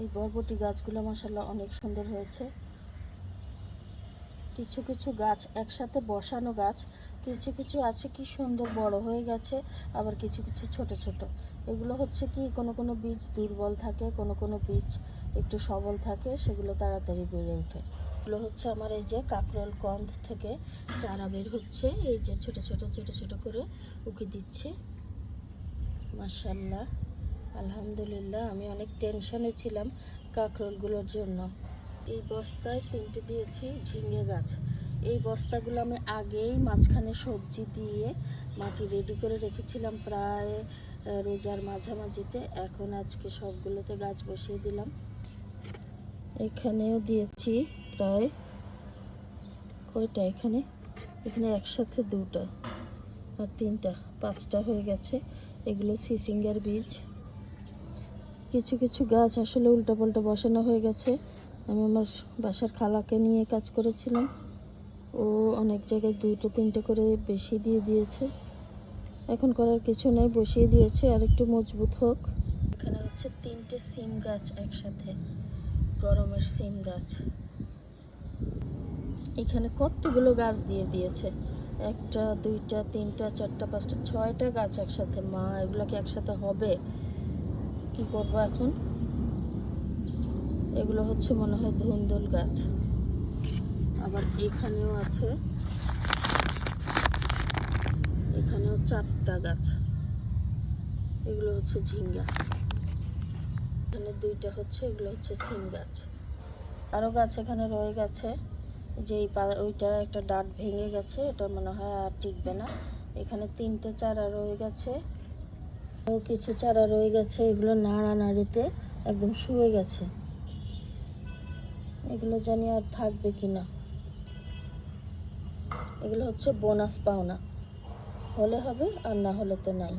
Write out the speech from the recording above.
এই বরবটি গাছগুলো মাশাআল্লাহ অনেক সুন্দর হয়েছে। কিছু কিছু গাছ একসাথে বসানো গাছ, কিছু কিছু আছে কি সুন্দর বড় হয়ে গেছে, আবার কিছু কিছু ছোট ছোট। এগুলো হচ্ছে কি কোনো কোনো বীজ দুর্বল থাকে, কোনো কোনো বীজ একটু সবল থাকে, সেগুলো তাড়াতাড়ি বেড়ে ওঠে। এগুলো হচ্ছে আমার এই যে কাকরোল কন্দ থেকে চারা বের হচ্ছে, এই যে ছোট ছোট ছোট ছোট করে উকি দিচ্ছে। মাশাআল্লাহ, আলহামদুলিল্লাহ। আমি অনেক টেনশনে ছিলাম কাকরোলগুলোর জন্য। এই বস্তায় 3টে দিয়েছি ঝিঙে গাছ। এই বস্তাগুলো আমি আগেই মাঝখানে সবজি দিয়ে মাটি রেডি করে রেখেছিলাম প্রায় রোজার মাঝামাঝিতে। এখন আজকে সবগুলোতে গাছ বসিয়ে দিলাম। এখানেও দিয়েছি প্রায় কয়টা, এখানে একসাথে 2টা আর 3টা, 5টা হয়ে গেছে। এগুলো সিসিঙ্গার বীজ। কিছু কিছু গাছ আসলে উল্টাপাল্টা বসানো হয়ে গেছে। আমি আমার বাসার খালাকে নিয়ে কাজ করেছিলাম, ও অনেক জায়গায় 2টো 3টে করে বেশি দিয়ে দিয়েছে। এখন করার কিছু নেই, বসিয়ে দিয়েছে, আর একটু মজবুত হোক। এখানে হচ্ছে 3টে সিম গাছ একসাথে, গরমের সিম গাছ। এখানে কতগুলো গাছ দিয়ে দিয়েছে, 1টা 2টা 3টা 4টা 5টা 6টা গাছ একসাথে। মা, এগুলো কি একসাথে হবে? কি করবো এখন? এগুলো হচ্ছে মনে হয় ধুন্দুল গাছ। আবার এখানেও আছে, এখানেও 4টা গাছ। এগুলো হচ্ছে ঝিঙ্গা। এখানে 2টা হচ্ছে, এগুলো হচ্ছে সিম গাছ। আরও গাছ এখানে রয়ে গেছে, যে ওইটা একটা ডাট ভেঙে গেছে, এটা মনে হয় আর টিকবে না। এখানে 3টে চারা রয়ে গেছে, ও কিছু চারা রয়ে গেছে, এগুলো নাড়ানাড়িতে একদম শুয়ে গেছে। এগুলো জানি আর থাকবে কিনা। এগুলো হচ্ছে বোনাস পাওনা, হলে হবে আর না হলে তো নাই।